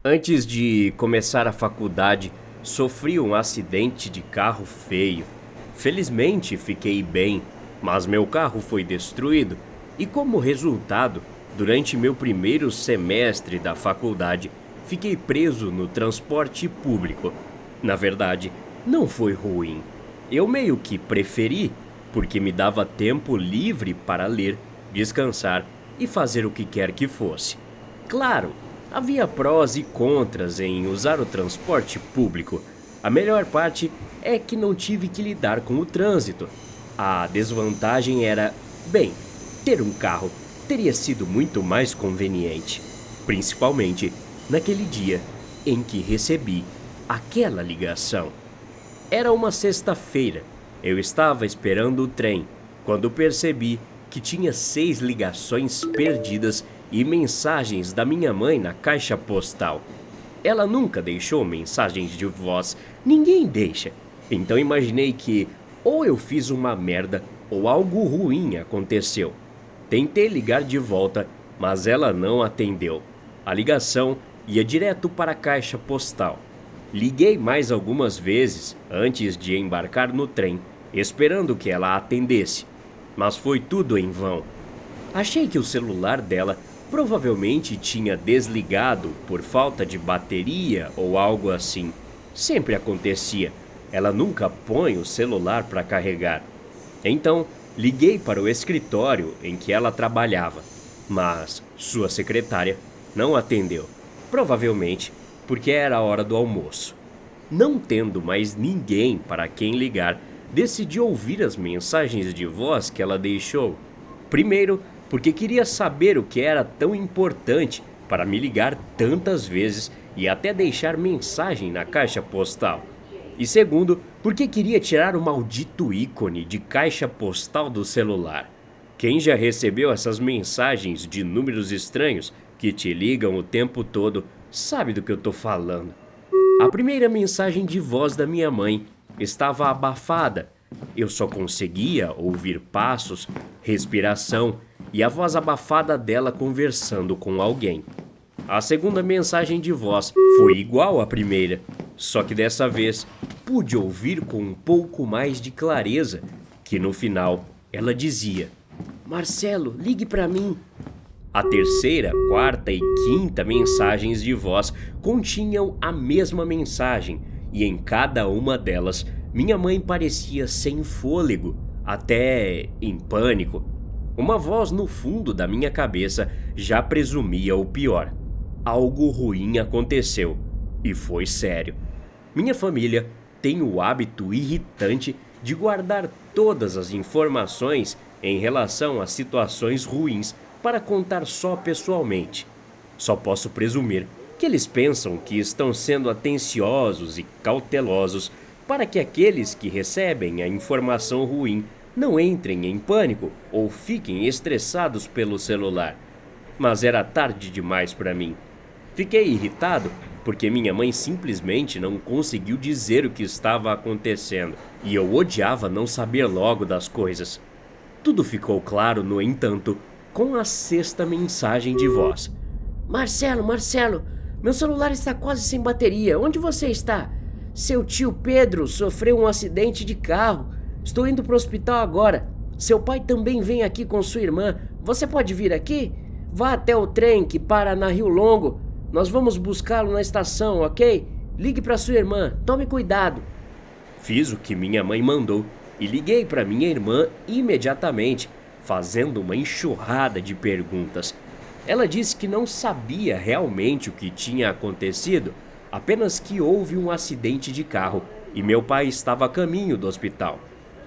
Antes de começar a faculdade, sofri um acidente de carro feio. Felizmente fiquei bem, mas meu carro foi destruído e, como resultado, durante meu primeiro semestre da faculdade, fiquei preso no transporte público. Na verdade, não foi ruim. Eu meio que preferi, porque me dava tempo livre para ler, descansar e fazer o que quer que fosse. Claro, havia prós e contras em usar o transporte público. A melhor parte é que não tive que lidar com o trânsito. A desvantagem era, bem, ter um carro teria sido muito mais conveniente, principalmente naquele dia em que recebi aquela ligação. Era uma sexta-feira. Eu estava esperando o trem quando percebi que tinha 6 ligações perdidas e mensagens da minha mãe na caixa postal. Ela nunca deixou mensagens de voz, ninguém deixa. Então imaginei que ou eu fiz uma merda ou algo ruim aconteceu. Tentei ligar de volta, mas ela não atendeu. A ligação ia direto para a caixa postal. Liguei mais algumas vezes antes de embarcar no trem, esperando que ela atendesse, mas foi tudo em vão. Achei que o celular dela provavelmente tinha desligado por falta de bateria ou algo assim. Sempre acontecia. Ela nunca põe o celular para carregar. Então, liguei para o escritório em que ela trabalhava, mas sua secretária não atendeu. Provavelmente porque era a hora do almoço. Não tendo mais ninguém para quem ligar, decidi ouvir as mensagens de voz que ela deixou. Primeiro, porque queria saber o que era tão importante para me ligar tantas vezes e até deixar mensagem na caixa postal. E segundo, porque queria tirar o maldito ícone de caixa postal do celular. Quem já recebeu essas mensagens de números estranhos que te ligam o tempo todo sabe do que eu tô falando. A primeira mensagem de voz da minha mãe estava abafada. Eu só conseguia ouvir passos, respiração e a voz abafada dela conversando com alguém. A segunda mensagem de voz foi igual à primeira, só que dessa vez pude ouvir com um pouco mais de clareza, que no final ela dizia: Marcelo, ligue para mim. A terceira, quarta e quinta mensagens de voz continham a mesma mensagem, e em cada uma delas minha mãe parecia sem fôlego, até em pânico. Uma voz no fundo da minha cabeça já presumia o pior. Algo ruim aconteceu, e foi sério. Minha família tem o hábito irritante de guardar todas as informações em relação a situações ruins para contar só pessoalmente. Só posso presumir que eles pensam que estão sendo atenciosos e cautelosos para que aqueles que recebem a informação ruim não entrem em pânico ou fiquem estressados pelo celular. Mas era tarde demais para mim. Fiquei irritado porque minha mãe simplesmente não conseguiu dizer o que estava acontecendo e eu odiava não saber logo das coisas. Tudo ficou claro, no entanto, com a sexta mensagem de voz. Marcelo, meu celular está quase sem bateria. Onde você está? Seu tio Pedro sofreu um acidente de carro. Estou indo para o hospital agora. Seu pai também vem aqui com sua irmã. Você pode vir aqui? Vá até o trem que para na Rio Longo. Nós vamos buscá-lo na estação, ok? Ligue para sua irmã. Tome cuidado. Fiz o que minha mãe mandou e liguei para minha irmã imediatamente, fazendo uma enxurrada de perguntas. Ela disse que não sabia realmente o que tinha acontecido, apenas que houve um acidente de carro e meu pai estava a caminho do hospital.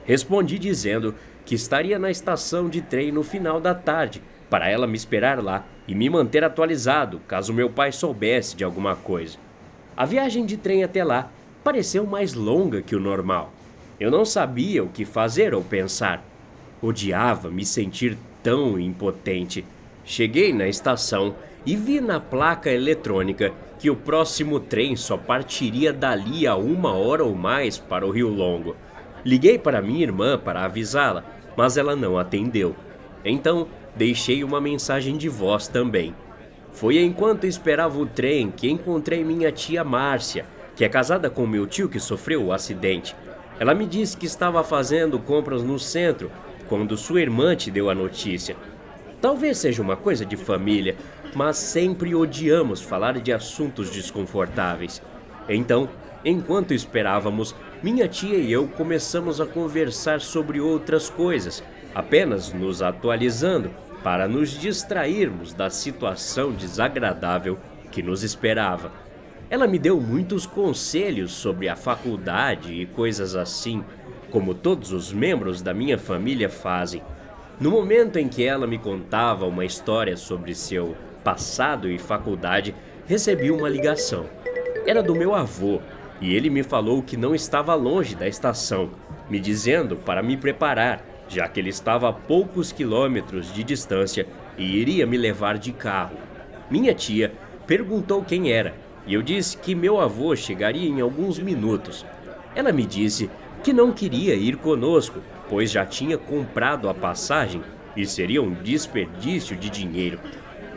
Respondi dizendo que estaria na estação de trem no final da tarde, para ela me esperar lá e me manter atualizado caso meu pai soubesse de alguma coisa. A viagem de trem até lá pareceu mais longa que o normal. Eu não sabia o que fazer ou pensar. Odiava me sentir tão impotente. Cheguei na estação e vi na placa eletrônica que o próximo trem só partiria dali a 1 hora ou mais para o Rio Longo. Liguei para minha irmã para avisá-la, mas ela não atendeu. Então, deixei uma mensagem de voz também. Foi enquanto esperava o trem que encontrei minha tia Márcia, que é casada com meu tio que sofreu o acidente. Ela me disse que estava fazendo compras no centro quando sua irmã te deu a notícia. Talvez seja uma coisa de família, mas sempre odiamos falar de assuntos desconfortáveis. Então, enquanto esperávamos, minha tia e eu começamos a conversar sobre outras coisas, apenas nos atualizando para nos distrairmos da situação desagradável que nos esperava. Ela me deu muitos conselhos sobre a faculdade e coisas assim, como todos os membros da minha família fazem. No momento em que ela me contava uma história sobre seu passado e faculdade, recebi uma ligação. Era do meu avô e ele me falou que não estava longe da estação, me dizendo para me preparar, já que ele estava a poucos quilômetros de distância e iria me levar de carro. Minha tia perguntou quem era e eu disse que meu avô chegaria em alguns minutos. Ela me disse que não queria ir conosco, pois já tinha comprado a passagem e seria um desperdício de dinheiro.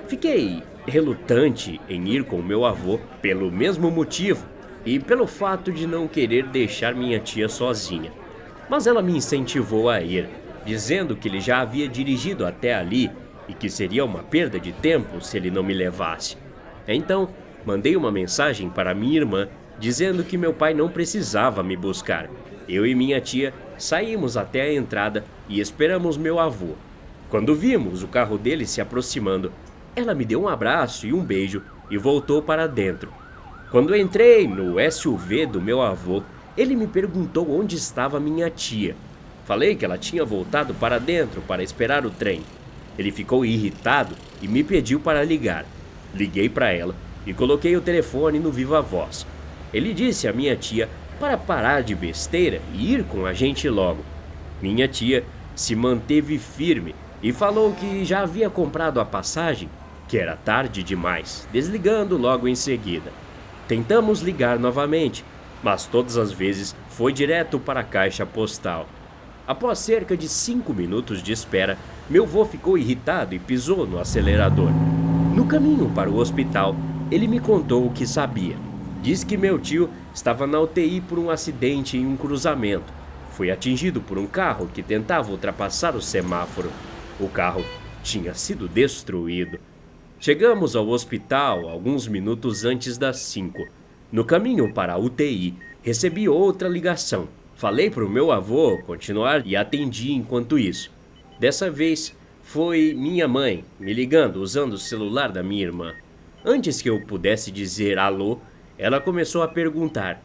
Fiquei relutante em ir com meu avô pelo mesmo motivo e pelo fato de não querer deixar minha tia sozinha. Mas ela me incentivou a ir, dizendo que ele já havia dirigido até ali e que seria uma perda de tempo se ele não me levasse. Então, mandei uma mensagem para minha irmã dizendo que meu pai não precisava me buscar. Eu e minha tia saímos até a entrada e esperamos meu avô. Quando vimos o carro dele se aproximando, ela me deu um abraço e um beijo e voltou para dentro. Quando entrei no SUV do meu avô, ele me perguntou onde estava minha tia. Falei que ela tinha voltado para dentro para esperar o trem. Ele ficou irritado e me pediu para ligar. Liguei para ela e coloquei o telefone no viva voz. Ele disse à minha tia para parar de besteira e ir com a gente logo. Minha tia se manteve firme e falou que já havia comprado a passagem, que era tarde demais, desligando logo em seguida. Tentamos ligar novamente, mas todas as vezes foi direto para a caixa postal. Após cerca de 5 minutos de espera, meu vô ficou irritado e pisou no acelerador. No caminho para o hospital, ele me contou o que sabia. Diz que meu tio estava na UTI por um acidente em um cruzamento. Foi atingido por um carro que tentava ultrapassar o semáforo. O carro tinha sido destruído. Chegamos ao hospital alguns minutos antes das 5. No caminho para a UTI, recebi outra ligação. Falei para o meu avô continuar e atendi enquanto isso. Dessa vez, foi minha mãe me ligando usando o celular da minha irmã. Antes que eu pudesse dizer alô, ela começou a perguntar: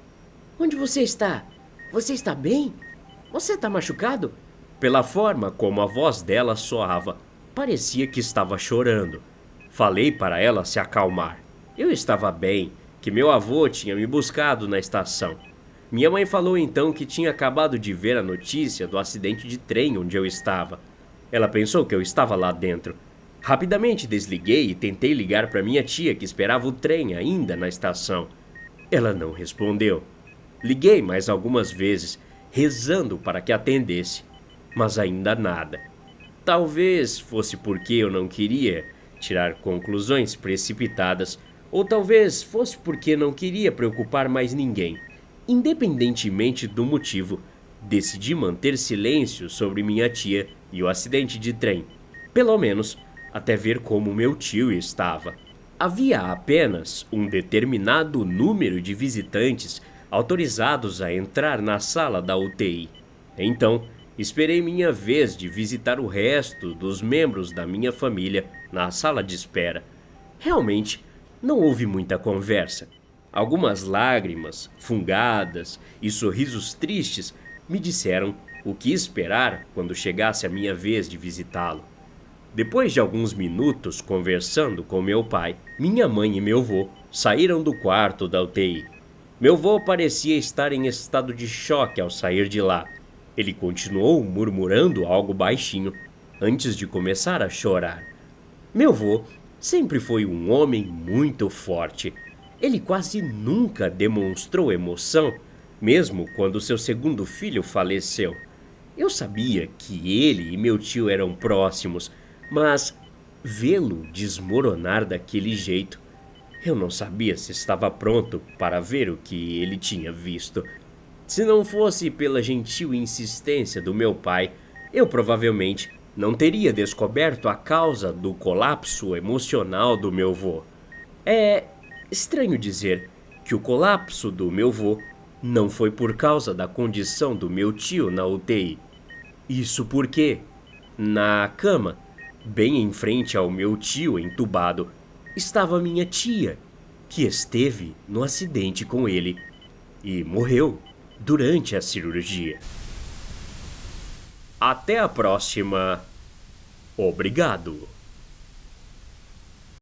"Onde você está? Você está bem? Você está machucado?" Pela forma como a voz dela soava, parecia que estava chorando. Falei para ela se acalmar. Eu estava bem, que meu avô tinha me buscado na estação. Minha mãe falou então que tinha acabado de ver a notícia do acidente de trem onde eu estava. Ela pensou que eu estava lá dentro. Rapidamente desliguei e tentei ligar para minha tia que esperava o trem ainda na estação. Ela não respondeu. Liguei mais algumas vezes, rezando para que atendesse, mas ainda nada. Talvez fosse porque eu não queria tirar conclusões precipitadas, ou talvez fosse porque não queria preocupar mais ninguém. Independentemente do motivo, decidi manter silêncio sobre minha tia e o acidente de trem, pelo menos até ver como meu tio estava. Havia apenas um determinado número de visitantes autorizados a entrar na sala da UTI. Então, esperei minha vez de visitar o resto dos membros da minha família na sala de espera. Realmente, não houve muita conversa. Algumas lágrimas, fungadas e sorrisos tristes me disseram o que esperar quando chegasse a minha vez de visitá-lo. Depois de alguns minutos conversando com meu pai, minha mãe e meu vô saíram do quarto da UTI. Meu vô parecia estar em estado de choque ao sair de lá. Ele continuou murmurando algo baixinho antes de começar a chorar. Meu vô sempre foi um homem muito forte. Ele quase nunca demonstrou emoção, mesmo quando seu segundo filho faleceu. Eu sabia que ele e meu tio eram próximos, mas Vê-lo desmoronar daquele jeito, eu não sabia se estava pronto para ver o que ele tinha visto. Se não fosse pela gentil insistência do meu pai, eu provavelmente não teria descoberto a causa do colapso emocional do meu vô. É estranho dizer que o colapso do meu vô não foi por causa da condição do meu tio na UTI. Isso porque, na cama, bem em frente ao meu tio entubado, estava minha tia, que esteve no acidente com ele e morreu durante a cirurgia. Até a próxima. Obrigado.